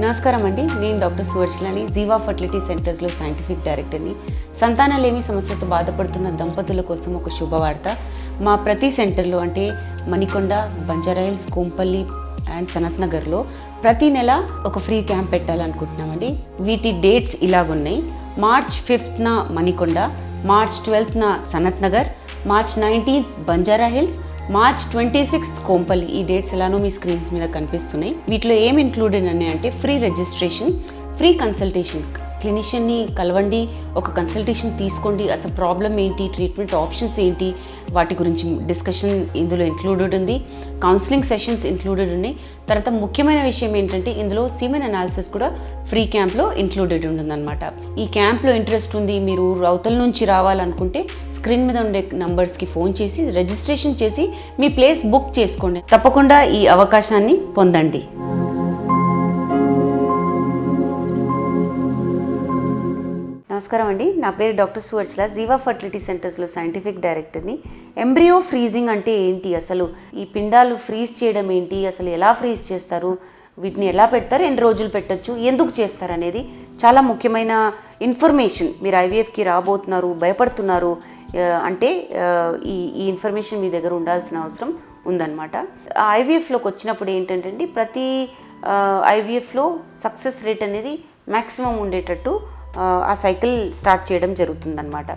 నమస్కారం అండి, నేను డాక్టర్ సువర్చలని, జీవా ఫర్టిలిటీ సెంటర్స్లో సైంటిఫిక్ డైరెక్టర్ని. సంతానలేమి సమస్యతో బాధపడుతున్న దంపతుల కోసం ఒక శుభవార్త. మా ప్రతి సెంటర్లో అంటే మణికొండ, బంజారాహిల్స్, కోంపల్లి అండ్ సనత్ నగర్లో ప్రతి నెల ఒక ఫ్రీ క్యాంప్ పెట్టాలనుకుంటున్నామండి. వీటి డేట్స్ ఇలాగున్నాయి: March 5th Manikonda, March 12th Sanath Nagar, March 19th Banjara Hills, March 26th Kompally. ఈ డేట్స్ ఎలానో మీ స్క్రీన్స్ మీద కనిపిస్తున్నాయి. వీటిలో ఏం ఇంక్లూడెడ్ అని అంటే ఫ్రీ రిజిస్ట్రేషన్, ఫ్రీ కన్సల్టేషన్. క్లినిషియన్ని కలవండి, ఒక కన్సల్టేషన్ తీసుకోండి. అసలు ప్రాబ్లం ఏంటి, ట్రీట్మెంట్ ఆప్షన్స్ ఏంటి, వాటి గురించి డిస్కషన్ ఇందులో ఇంక్లూడెడ్ ఉంది. కౌన్సిలింగ్ సెషన్స్ ఇంక్లూడెడ్ ఉన్నాయి. తర్వాత ముఖ్యమైన విషయం ఏంటంటే ఇందులో సీమెన్ అనాలిసిస్ కూడా ఫ్రీ క్యాంప్లో ఇంక్లూడెడ్ ఉంటుందన్నమాట. ఈ క్యాంప్లో ఇంట్రెస్ట్ ఉంది, మీరు అవతల నుంచి రావాలనుకుంటే స్క్రీన్ మీద ఉండే నంబర్స్కి ఫోన్ చేసి రిజిస్ట్రేషన్ చేసి మీ ప్లేస్ బుక్ చేసుకోండి. తప్పకుండా ఈ అవకాశాన్ని పొందండి. నమస్కారం అండి, నా పేరు డాక్టర్ సువర్చల, జీవా ఫర్టిలిటీ సెంటర్స్లో సైంటిఫిక్ డైరెక్టర్ని. ఎంబ్రియో ఫ్రీజింగ్ అంటే ఏంటి, అసలు ఈ పిండాలు ఫ్రీజ్ చేయడం ఏంటి, అసలు ఎలా ఫ్రీజ్ చేస్తారు, వీటిని ఎలా పెడతారు, ఎన్ని రోజులు పెట్టచ్చు, ఎందుకు చేస్తారు అనేది చాలా ముఖ్యమైన ఇన్ఫర్మేషన్. మీరు ఐవీఎఫ్కి రాబోతున్నారు, భయపడుతున్నారు అంటే ఈ ఇన్ఫర్మేషన్ మీ దగ్గర ఉండాల్సిన అవసరం ఉందన్నమాట. ఐవీఎఫ్లోకి వచ్చినప్పుడు ఏంటంటే ప్రతి ఐవీఎఫ్లో సక్సెస్ రేట్ అనేది మ్యాక్సిమం ఉండేటట్టు ఆ సైకిల్ స్టార్ట్ చేయడం జరుగుతుందన్నమాట.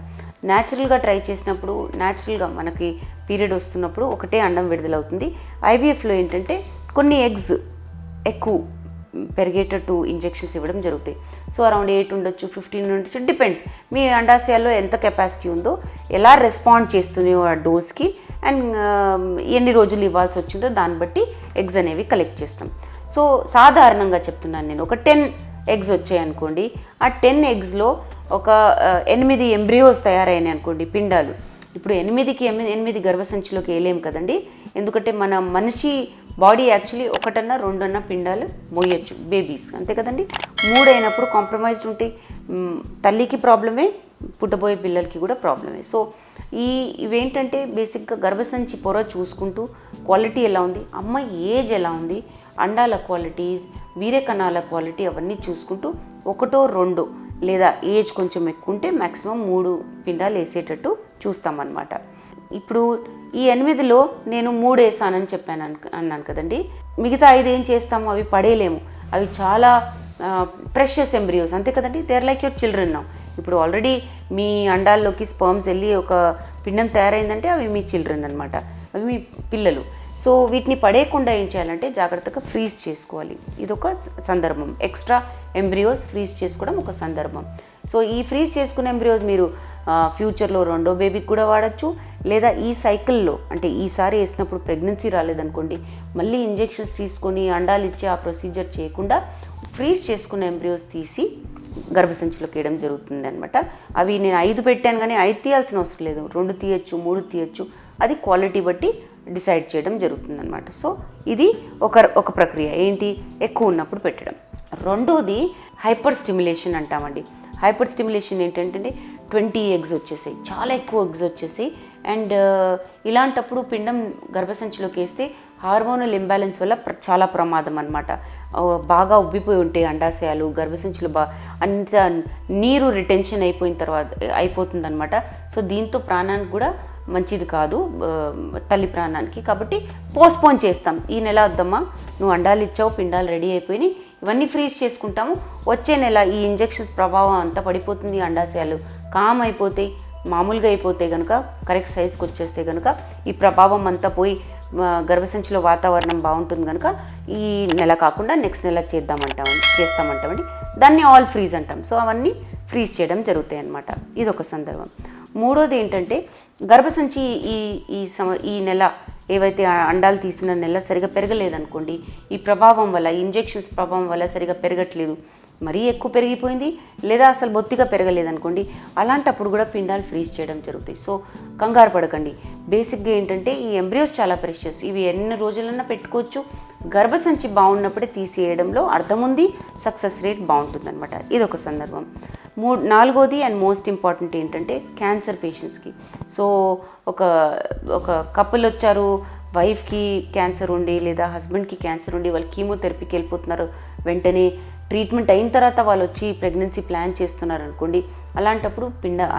న్యాచురల్గా ట్రై చేసినప్పుడు, న్యాచురల్గా మనకి పీరియడ్ వస్తున్నప్పుడు ఒకటే అండం విడుదలవుతుంది. ఐవీఎఫ్లో ఏంటంటే కొన్ని ఎగ్స్ ఎక్కువ పెరిగేటట్టు ఇంజెక్షన్స్ ఇవ్వడం జరుగుతాయి. సో అరౌండ్ 8 ఉండొచ్చు, 15 ఉండొచ్చు, డిపెండ్స్ మీ అండాశయాల్లో ఎంత కెపాసిటీ ఉందో, ఎలా రెస్పాండ్ చేస్తున్నాయో ఆ డోస్కి, అండ్ ఎన్ని రోజులు ఇవ్వాల్సి వచ్చిందో దాన్ని బట్టి ఎగ్స్ అనేవి కలెక్ట్ చేస్తాం. సో సాధారణంగా చెప్తున్నాను నేను, ఒక 10 ఎగ్స్ వచ్చాయి అనుకోండి, ఆ 10 ఎగ్స్లో ఒక 8 ఎంబ్రియోస్ తయారైనాయి అనుకోండి, పిండాలు. ఇప్పుడు 8 గర్భసంచిలోకి వేయలేము కదండి, ఎందుకంటే మన మనిషి బాడీ యాక్చువల్లీ 1-2 పిండాలు మోయొచ్చు, బేబీస్, అంతే కదండి. 3 అయినప్పుడు కాంప్రమైజ్డ్ ఉంటాయి. తల్లికి ప్రాబ్లమే, పుట్టబోయే పిల్లలకి కూడా ప్రాబ్లమే. సో ఇవేంటంటే బేసిక్గా గర్భసంచి పొర చూసుకుంటూ క్వాలిటీ ఎలా ఉంది, అమ్మ ఏజ్ ఎలా ఉంది, అండాల క్వాలిటీస్, వీర్య కణాల క్వాలిటీ, అవన్నీ చూసుకుంటూ 1-2 లేదా ఏజ్ కొంచెం ఎక్కువ ఉంటే మ్యాక్సిమం 3 పిండాలు వేసేటట్టు చూస్తామన్నమాట. ఇప్పుడు ఈ 8లో నేను 3 వేసానని అన్నాను కదండి. మిగతా 5 ఏం చేస్తాము, అవి పడేయలేము, అవి చాలా ప్రెషియస్ ఎంబ్రియోస్, అంతే కదండి. They are like your children now. ఇప్పుడు ఆల్రెడీ మీ అండాల్లోకి స్పర్మ్స్ వెళ్ళి ఒక పిండం తయారైందంటే అవి మీ చిల్డ్రన్ అనమాట, అవి మీ పిల్లలు. సో వీటిని పడేయకుండా ఏం చేయాలంటే జాగ్రత్తగా ఫ్రీజ్ చేసుకోవాలి. ఇదొక సందర్భం. ఎక్స్ట్రా ఎంబ్రియోస్ ఫ్రీజ్ చేసుకోవడం ఒక సందర్భం. సో ఈ ఫ్రీజ్ చేసుకున్న ఎంబ్రియోస్ మీరు ఫ్యూచర్లో 2వ బేబీకి కూడా వాడచ్చు, లేదా ఈ సైకిల్లో అంటే ఈసారి వేసినప్పుడు ప్రెగ్నెన్సీ రాలేదనుకోండి, మళ్ళీ ఇంజెక్షన్స్ తీసుకొని అండాలు ఇచ్చి ఆ ప్రొసీజర్ చేయకుండా ఫ్రీజ్ చేసుకున్న ఎంబ్రియోస్ తీసి గర్భసంచిలోకి వేయడం జరుగుతుంది అనమాట. అవి నేను 5 పెట్టాను, కానీ 5 తీయాల్సిన అవసరం లేదు, 2 తీయచ్చు, 3 తీయచ్చు, అది క్వాలిటీ బట్టి డిసైడ్ చేయడం జరుగుతుంది అనమాట. సో ఇది ఒక ప్రక్రియ, ఏంటి, ఎక్కువ ఉన్నప్పుడు పెట్టడం. రెండోది హైపర్ స్టిమ్యులేషన్ అంటామండి. హైపర్ స్టిమ్యులేషన్ ఏంటంటే 20 ఎగ్స్ వచ్చేసాయి, చాలా ఎక్కువ ఎగ్స్ వచ్చేసాయి. అండ్ ఇలాంటప్పుడు పిండం గర్భసంచిలోకి వేస్తే హార్మోనల్ ఇంబ్యాలెన్స్ వల్ల చాలా ప్రమాదం అనమాట. బాగా ఉబ్బిపోయి ఉంటాయి అండాశయాలు, గర్భసంచిలో అంత నీరు రిటెన్షన్ అయిపోతుందన్నమాట. సో దీంతో ప్రాణానికి కూడా మంచిది కాదు, తల్లి ప్రాణానికి. కాబట్టి పోస్ట్పోన్ చేస్తాం. ఈ నెల వద్దమ్మా, నువ్వు అండాలు ఇచ్చావు, పిండాలు రెడీ అయిపోయినాయి, ఇవన్నీ ఫ్రీజ్ చేసుకుంటాము, వచ్చే నెల ఈ ఇంజెక్షన్స్ ప్రభావం అంతా పడిపోతుంది, అండాశయాలు కామ్ అయిపోతాయి, మామూలుగా అయిపోతాయి కనుక, కరెక్ట్ సైజ్కి వచ్చేస్తే కనుక ఈ ప్రభావం అంతా పోయి గర్భసంచిలో వాతావరణం బాగుంటుంది కనుక ఈ నెల కాకుండా నెక్స్ట్ నెల చేస్తామంటామండి. దాన్ని ఆల్ ఫ్రీజ్ అంటాం. సో అవన్నీ ఫ్రీజ్ చేయడం జరుగుతాయి అన్నమాట. ఇదొక సందర్భం. మూడోది ఏంటంటే గర్భసంచి ఈ నెల ఏవైతే అండాలు తీసిన నెల సరిగా పెరగలేదనుకోండి, ఈ ప్రభావం వల్ల, ఇంజెక్షన్స్ ప్రభావం వల్ల సరిగా పెరగట్లేదు, మరీ ఎక్కువ పెరిగిపోయింది, లేదా అసలు బొత్తిగా పెరగలేదనుకోండి, అలాంటప్పుడు కూడా పిండాలు ఫ్రీజ్ చేయడం జరుగుతాయి. సో కంగారు పడకండి. బేసిక్గా ఏంటంటే ఈ ఎంబ్రియోస్ చాలా ప్రెషియస్, ఇవి ఎన్ని రోజులన్నా పెట్టుకోవచ్చు. గర్భసంచి బాగున్నప్పుడే తీసేయడంలో అర్థం ఉంది, సక్సెస్ రేట్ బాగుంటుందన్నమాట. ఇదొక సందర్భం. నాలుగోది అండ్ మోస్ట్ ఇంపార్టెంట్ ఏంటంటే క్యాన్సర్ పేషెంట్స్కి. సో ఒక కపుల్ వచ్చారు, వైఫ్కి క్యాన్సర్ ఉండి లేదా హస్బెండ్కి క్యాన్సర్ ఉండి వాళ్ళు కీమోథెరపీకి వెళ్ళిపోతున్నారు, వెంటనే ట్రీట్మెంట్ అయిన తర్వాత వాళ్ళు వచ్చి ప్రెగ్నెన్సీ ప్లాన్ చేస్తున్నారు అనుకోండి, అలాంటప్పుడు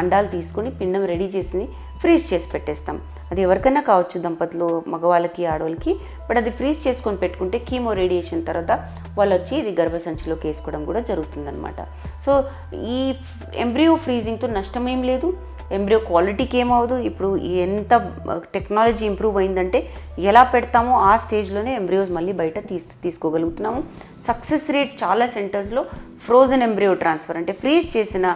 అండాలు తీసుకొని పిండం రెడీ చేసి ఫ్రీజ్ చేసి పెట్టేస్తాం. అది ఎవరికైనా కావచ్చు, దంపతులు, మగవాళ్ళకి, ఆడవాళ్ళకి. బట్ అది ఫ్రీజ్ చేసుకొని పెట్టుకుంటే కీమో రేడియేషన్ తర్వాత వాళ్ళు వచ్చి ఇది గర్భసంచిలోకి వేసుకోవడం కూడా జరుగుతుందన్నమాట. సో ఈ ఎంబ్రియో ఫ్రీజింగ్తో నష్టమేం లేదు, ఎంబ్రియో క్వాలిటీకి ఏమవుదు. ఇప్పుడు ఎంత టెక్నాలజీ ఇంప్రూవ్ అయిందంటే ఎలా పెడతామో ఆ స్టేజ్లోనే ఎంబ్రియోస్ మళ్ళీ బయట తీసుకోగలుగుతున్నాము. సక్సెస్ రేట్ చాలా సెంటర్స్లో ఫ్రోజన్ ఎంబ్రియో ట్రాన్స్ఫర్ అంటే ఫ్రీజ్ చేసిన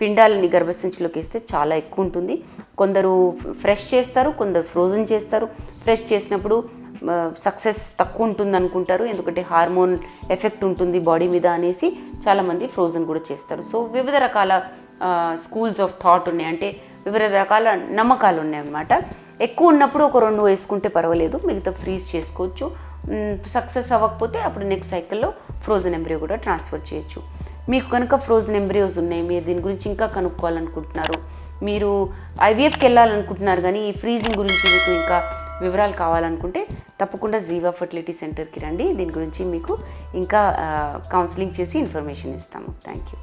పిండాలని గర్భసంచిలోకి వేస్తే చాలా ఎక్కువ ఉంటుంది. కొందరు ఫ్రెష్ చేస్తారు, కొందరు ఫ్రోజన్ చేస్తారు. ఫ్రెష్ చేసినప్పుడు సక్సెస్ తక్కువ ఉంటుంది అనుకుంటారు, ఎందుకంటే హార్మోన్ ఎఫెక్ట్ ఉంటుంది బాడీ మీద అనేసి చాలామంది ఫ్రోజన్ కూడా చేస్తారు. సో వివిధ రకాల స్కూల్స్ ఆఫ్ థాట్ ఉన్నాయి, అంటే వివిధ రకాల నమ్మకాలు ఉన్నాయన్నమాట. ఎక్కువ ఉన్నప్పుడు ఒక 2 వేసుకుంటే పర్వాలేదు, మిగతా ఫ్రీజ్ చేసుకోవచ్చు. సక్సెస్ అవ్వకపోతే అప్పుడు నెక్స్ట్ సైకిల్లో ఫ్రోజన్ ఎంబ్రియో కూడా ట్రాన్స్ఫర్ చేయొచ్చు. మీకు కనుక ఫ్రోజన్ ఎంబ్రియోస్ ఉన్నాయి, మీరు దీని గురించి ఇంకా కనుక్కోవాలనుకుంటున్నారు, మీరు ఐవీఎఫ్కి వెళ్ళాలనుకుంటున్నారు, కానీ ఈ ఫ్రీజింగ్ గురించి మీకు ఇంకా వివరాలు కావాలనుకుంటే తప్పకుండా జీవా ఫర్టిలిటీ సెంటర్కి రండి. దీని గురించి మీకు ఇంకా కౌన్సిలింగ్ చేసి ఇన్ఫర్మేషన్ ఇస్తాము. Thank you.